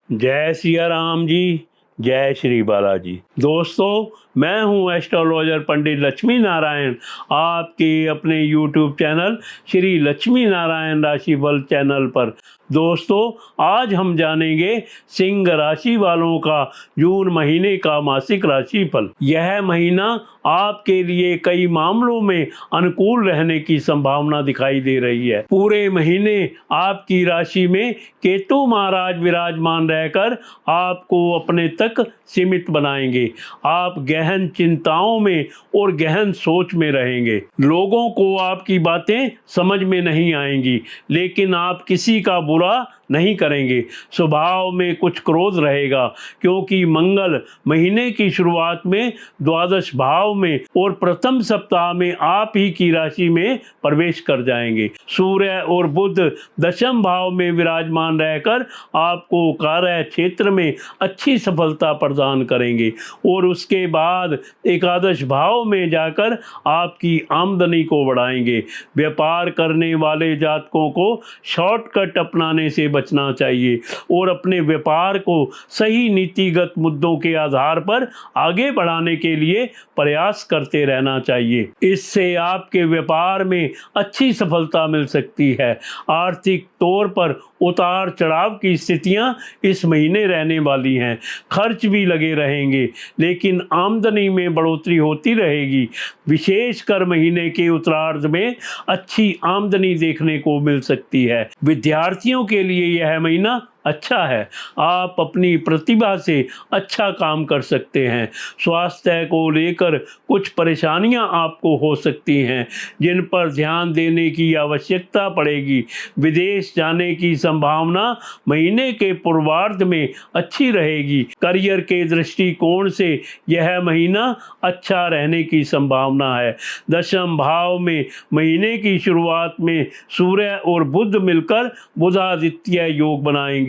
जय सिया राम जी। जय श्री बालाजी। दोस्तों, मैं हूं एस्ट्रोलॉजर पंडित लक्ष्मी नारायण, आपके अपने यूट्यूब चैनल श्री लक्ष्मी नारायण राशिफल चैनल पर। दोस्तों, आज हम जानेंगे सिंह राशि वालों का जून महीने का मासिक राशिफल। यह महीना आपके लिए कई मामलों में अनुकूल रहने की संभावना दिखाई दे रही है। पूरे महीने आपकी राशि में केतु महाराज विराजमान रहकर आपको अपने तक सीमित बनाएंगे। आप गहन चिंताओं में और गहन सोच में रहेंगे। लोगों को आपकी बातें समझ में नहीं आएंगी, लेकिन आप किसी का बुरा नहीं करेंगे। स्वभाव में कुछ क्रोध रहेगा, क्योंकि मंगल महीने की शुरुआत में द्वादश भाव में और प्रथम सप्ताह में आप ही की राशि में प्रवेश कर जाएंगे। सूर्य और बुध दशम भाव में विराजमान रहकर आपको कार्य क्षेत्र में अच्छी सफलता प्रदान करेंगे और उसके बाद एकादश भाव में जाकर आपकी आमदनी को बढ़ाएंगे। व्यापार करने वाले जातकों को शॉर्टकट अपनाने से बचना चाहिए और अपने व्यापार को सही नीतिगत मुद्दों के आधार पर आगे बढ़ाने के लिए प्रयास करते रहना चाहिए। इससे आपके व्यापार में अच्छी सफलता मिल सकती है। आर्थिक तौर पर उतार चढ़ाव की स्थितियां इस महीने रहने वाली हैं। खर्च भी लगे रहेंगे, लेकिन आमदनी में बढ़ोतरी होती रहेगी। विशेषकर महीने के उत्तरार्ध में अच्छी आमदनी देखने को मिल सकती है। विद्यार्थियों के लिए यह महीना अच्छा है। आप अपनी प्रतिभा से अच्छा काम कर सकते हैं। स्वास्थ्य को लेकर कुछ परेशानियां आपको हो सकती हैं, जिन पर ध्यान देने की आवश्यकता पड़ेगी। विदेश जाने की संभावना महीने के पूर्वार्ध में अच्छी रहेगी। करियर के दृष्टिकोण से यह महीना अच्छा रहने की संभावना है। दशम भाव में महीने की शुरुआत में सूर्य और बुध मिलकर बुधादित्य योग बनाएंगे,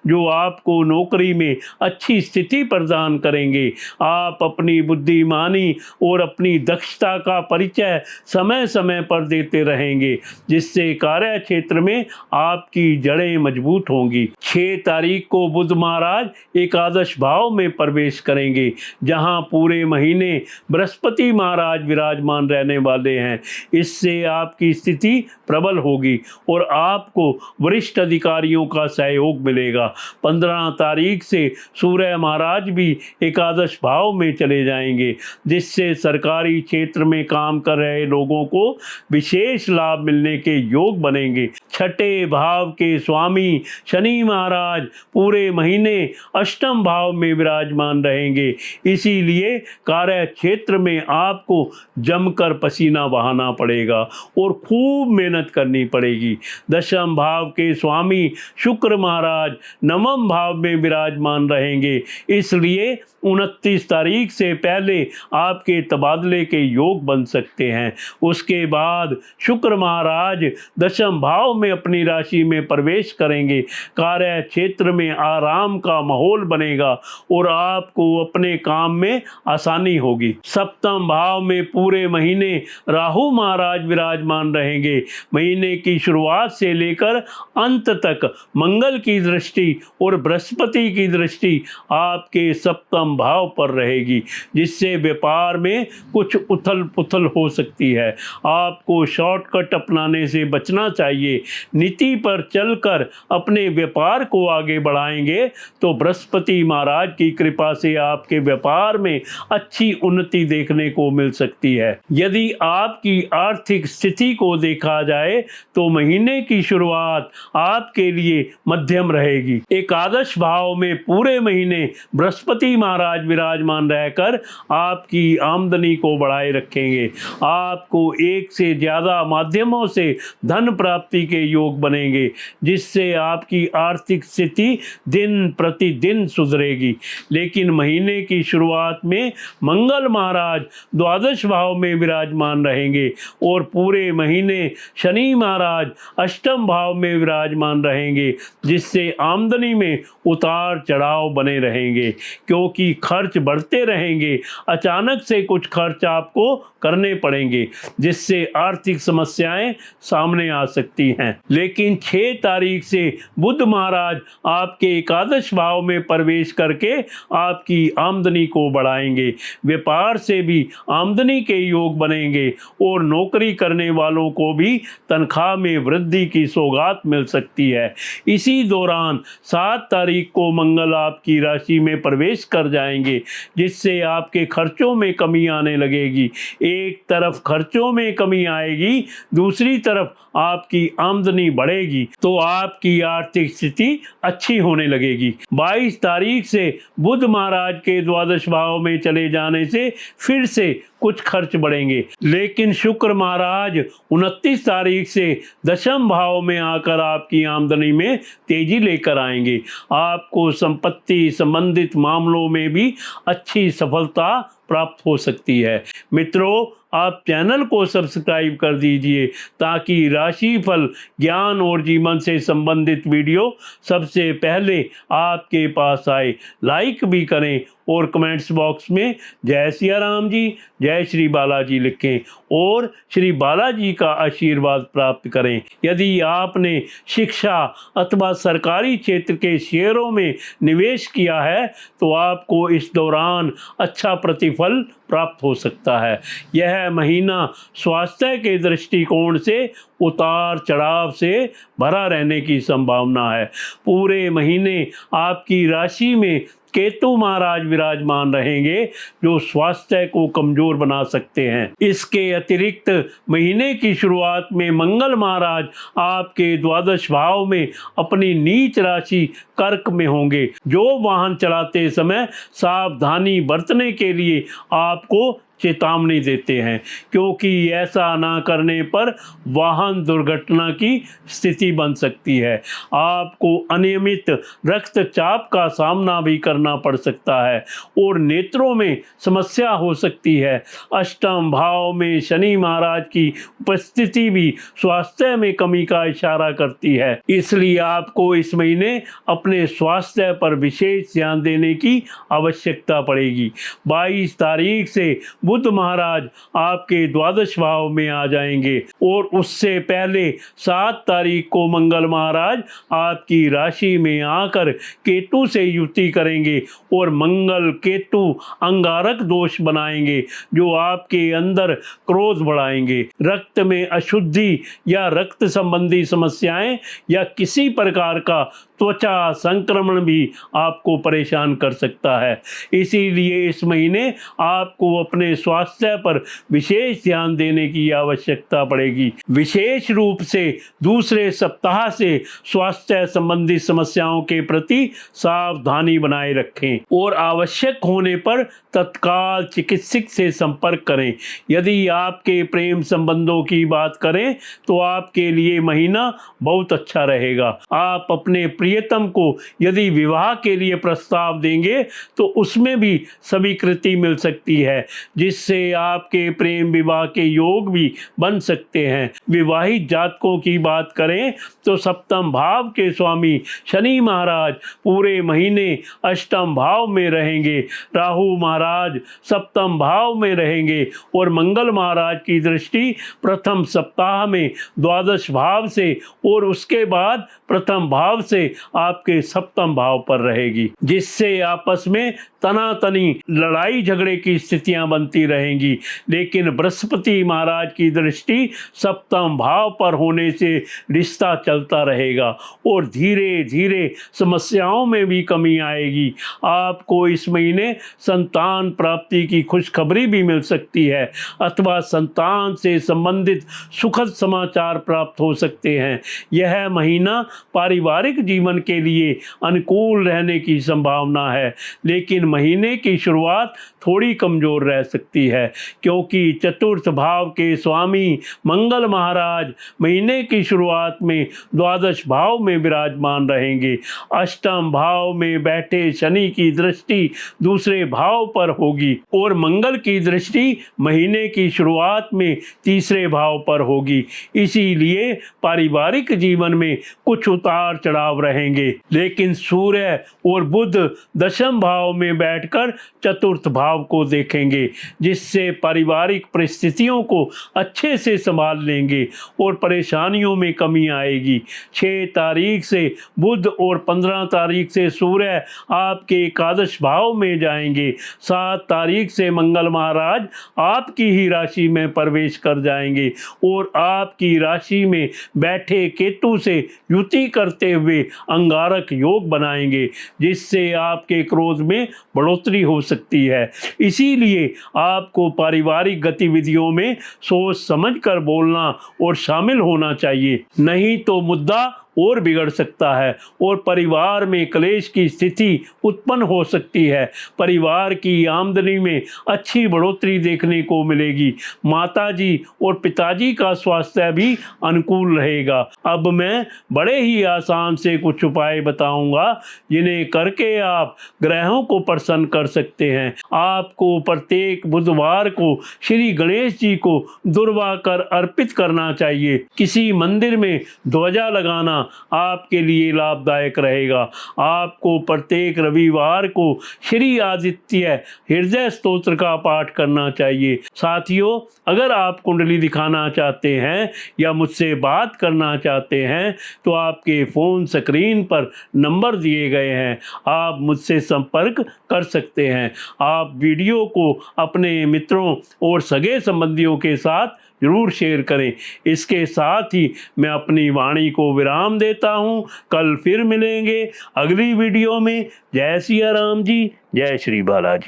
जो आपको नौकरी में अच्छी स्थिति प्रदान करेंगे। आप अपनी बुद्धिमानी और अपनी दक्षता का परिचय समय समय पर देते रहेंगे, जिससे कार्य क्षेत्र में आपकी जड़ें मजबूत होंगी। 6 तारीख को बुध महाराज एकादश भाव में प्रवेश करेंगे, जहां पूरे महीने बृहस्पति महाराज विराजमान रहने वाले हैं। इससे आपकी स्थिति प्रबल होगी और आपको वरिष्ठ अधिकारियों का सहयोग मिलेगा। 15 तारीख से सूर्य महाराज भी एकादश भाव में चले जाएंगे, जिससे सरकारी क्षेत्र में काम कर रहे लोगों को विशेष लाभ मिलने के योग बनेंगे। छठे भाव के स्वामी शनि महाराज पूरे महीने अष्टम भाव में विराजमान रहेंगे। इसीलिए कार्य क्षेत्र में आपको जमकर पसीना बहाना पड़ेगा और खूब मेहनत करनी पड़ेगी। दशम भाव के स्वामी शुक्र महाराज नवम भाव में विराजमान रहेंगे, इसलिए 29 तारीख से पहले आपके तबादले के योग बन सकते हैं। उसके बाद शुक्र महाराज दशम भाव में अपनी राशि में प्रवेश करेंगे। कार्य क्षेत्र में आराम का माहौल बनेगा और आपको अपने काम में आसानी होगी। सप्तम भाव में पूरे महीने राहु महाराज विराजमान रहेंगे। महीने की शुरुआत से लेकर अंत तक मंगल की दृष्टि और बृहस्पति की दृष्टि आपके सप्तम भाव पर रहेगी, जिससे व्यापार में कुछ उथल पुथल हो सकती है। आपको शॉर्टकट अपनाने से बचना चाहिए। नीति पर चलकर अपने व्यापार को आगे बढ़ाएंगे तो बृहस्पति महाराज की कृपा से आपके व्यापार में अच्छी उन्नति देखने को मिल सकती है। यदि आपकी आर्थिक स्थिति को देखा जाए तो महीने की शुरुआत आपके लिए मध्यम रहेगी। एकादश भाव में पूरे महीने बृहस्पति महाराज विराजमान रहकर आपकी आमदनी को बढ़ाए रखेंगे। आपको एक से ज्यादा माध्यमों से धन प्राप्ति के योग बनेंगे, जिससे आपकी आर्थिक स्थिति दिन प्रतिदिन सुधरेगी। लेकिन महीने की शुरुआत में मंगल महाराज द्वादश भाव में विराजमान रहेंगे और पूरे महीने शनि महाराज अष्टम भाव में विराजमान रहेंगे, जिससे जिससे आमदनी में उतार चढ़ाव बने रहेंगे, क्योंकि खर्च बढ़ते रहेंगे। अचानक से कुछ खर्च आपको करने पड़ेंगे, जिससे आर्थिक समस्याएं सामने आ सकती हैं। लेकिन 6 तारीख से बुध महाराज आपके एकादश भाव में प्रवेश करके आपकी आमदनी को बढ़ाएंगे। व्यापार से भी आमदनी के योग बनेंगे और नौकरी करने वालों को भी तनख्वाह में वृद्धि की सौगात मिल सकती है। इसी दौरान 7 तारीख को मंगल आपकी राशि में प्रवेश कर जाएंगे, जिससे आपके खर्चों में कमी आने लगेगी। एक तरफ खर्चों में कमी आएगी, दूसरी तरफ आपकी आमदनी बढ़ेगी, तो आपकी आर्थिक स्थिति अच्छी होने लगेगी। 22 तारीख से बुध महाराज के द्वादश भाव में चले जाने से फिर से कुछ खर्च बढ़ेंगे, लेकिन शुक्र महाराज 29 तारीख से दशम भाव में आकर आपकी आमदनी में तेजी लेकर आएंगे। आपको संपत्ति संबंधित मामलों में भी अच्छी सफलता प्राप्त हो सकती है। मित्रों, आप चैनल को सब्सक्राइब कर दीजिए ताकि राशिफल, ज्ञान और जीवन से संबंधित वीडियो सबसे पहले आपके पास आए। लाइक भी करें और कमेंट्स बॉक्स में जय सिया राम जी, जय श्री बालाजी लिखें और श्री बालाजी का आशीर्वाद प्राप्त करें। यदि आपने शिक्षा अथवा सरकारी क्षेत्र के शेयरों में निवेश किया है तो आपको इस दौरान अच्छा प्रतिफल प्राप्त हो सकता है। यह महीना स्वास्थ्य के दृष्टिकोण से उतार चढ़ाव से भरा रहने की संभावना है। पूरे महीने आपकी राशि में केतु महाराज विराजमान रहेंगे, जो स्वास्थ्य को कमजोर बना सकते हैं। इसके अतिरिक्त महीने की शुरुआत में मंगल महाराज आपके द्वादश भाव में अपनी नीच राशि कर्क में होंगे, जो वाहन चलाते समय सावधानी बरतने के लिए आपको चेतावनी देते हैं, क्योंकि ऐसा ना करने पर वाहन दुर्घटना की स्थिति बन सकती है। आपको अनियमित रक्तचाप का सामना भी करना पड़ सकता है और नेत्रों में समस्या हो सकती है। अष्टम भाव में शनि महाराज की उपस्थिति भी स्वास्थ्य में कमी का इशारा करती है, इसलिए आपको इस महीने अपने स्वास्थ्य पर विशेष ध्यान देने की आवश्यकता पड़ेगी। 22 तारीख से बुध महाराज आपके द्वादश भाव में आ जाएंगे और उससे पहले 7 तारीख को मंगल महाराज आपकी राशि में आकर केतु से युति करेंगे और मंगल केतु अंगारक दोष बनाएंगे, जो आपके अंदर क्रोध बढ़ाएंगे। रक्त में अशुद्धि या रक्त संबंधी समस्याएं या किसी प्रकार का त्वचा संक्रमण भी आपको परेशान कर सकता है। इसीलिए इस महीने आपको अपने स्वास्थ्य पर विशेष ध्यान देने की आवश्यकता पड़ेगी। विशेष रूप से दूसरे सप्ताह से स्वास्थ्य संबंधी समस्याओं के प्रति सावधानी बनाए रखें और आवश्यक होने पर तत्काल चिकित्सक से संपर्क करें। यदि आपके प्रेम संबंधों की बात करें तो आपके लिए महीना बहुत अच्छा रहेगा। आप अपने प्रियतम को यदि विवाह के लिए प्रस्ताव देंगे तो उसमें भी स्वीकृति मिल सकती है, जिससे आपके प्रेम विवाह के योग भी बन सकते हैं। विवाहित जातकों की बात करें तो सप्तम भाव के स्वामी शनि महाराज पूरे महीने अष्टम भाव में रहेंगे, राहु महाराज सप्तम भाव में रहेंगे और मंगल महाराज की दृष्टि प्रथम सप्ताह में द्वादश भाव से और उसके बाद प्रथम भाव से आपके सप्तम भाव पर रहेगी, जिससे आपस में तनातनी लड़ाई झगड़े की स्थितियां बनती रहेंगी। लेकिन बृहस्पति महाराज की दृष्टि सप्तम भाव पर होने से रिश्ता चलता रहेगा और धीरे धीरे समस्याओं में भी कमी आएगी। आपको इस महीने संतान प्राप्ति की खुशखबरी भी मिल सकती है अथवा संतान से संबंधित सुखद समाचार प्राप्त हो सकते हैं। यह महीना पारिवारिक जीवन के लिए अनुकूल रहने की संभावना है, लेकिन महीने की शुरुआत थोड़ी कमजोर रह सकती है, क्योंकि चतुर्थ भाव के स्वामी मंगल महाराज महीने की शुरुआत में द्वादश भाव में विराजमान रहेंगे। अष्टम भाव में बैठे शनि की दृष्टि दूसरे भाव पर होगी और मंगल की दृष्टि महीने की शुरुआत में तीसरे भाव पर होगी। इसीलिए पारिवारिक जीवन में कुछ उतार चढ़ाव रहे रहेंगे। लेकिन सूर्य और बुध दशम भाव में बैठकर चतुर्थ भाव को देखेंगे, जिससे पारिवारिक परिस्थितियों को अच्छे से संभाल लेंगे और परेशानियों में कमी आएगी। 6 तारीख से बुध और 15 तारीख से सूर्य आपके एकादश भाव में जाएंगे। 7 तारीख से मंगल महाराज आपकी ही राशि में प्रवेश कर जाएंगे और आपकी राशि में बैठे केतु से युति करते हुए अंगारक योग बनाएंगे, जिससे आपके क्रोध में बढ़ोतरी हो सकती है। इसीलिए आपको पारिवारिक गतिविधियों में सोच समझकर बोलना और शामिल होना चाहिए, नहीं तो मुद्दा और बिगड़ सकता है और परिवार में क्लेश की स्थिति उत्पन्न हो सकती है। परिवार की आमदनी में अच्छी बढ़ोतरी देखने को मिलेगी। माताजी और पिताजी का स्वास्थ्य भी अनुकूल रहेगा। अब मैं बड़े ही आसान से कुछ उपाय बताऊंगा, जिन्हें करके आप ग्रहों को प्रसन्न कर सकते हैं। आपको प्रत्येक बुधवार को श्री गणेश जी को दुर्वा कर अर्पित करना चाहिए। किसी मंदिर में ध्वजा लगाना आपके लिए लाभदायक रहेगा। आपको प्रत्येक रविवार को श्री आदित्य हृदय स्तोत्र का पाठ करना चाहिए। साथियों, अगर आप कुंडली दिखाना चाहते हैं या मुझसे बात करना चाहते हैं तो आपके फ़ोन स्क्रीन पर नंबर दिए गए हैं, आप मुझसे संपर्क कर सकते हैं। आप वीडियो को अपने मित्रों और सगे संबंधियों के साथ जरूर शेयर करें। इसके साथ ही मैं अपनी वाणी को विराम देता हूं। कल फिर मिलेंगे अगली वीडियो में। जय सिया राम जी, जय श्री बालाजी।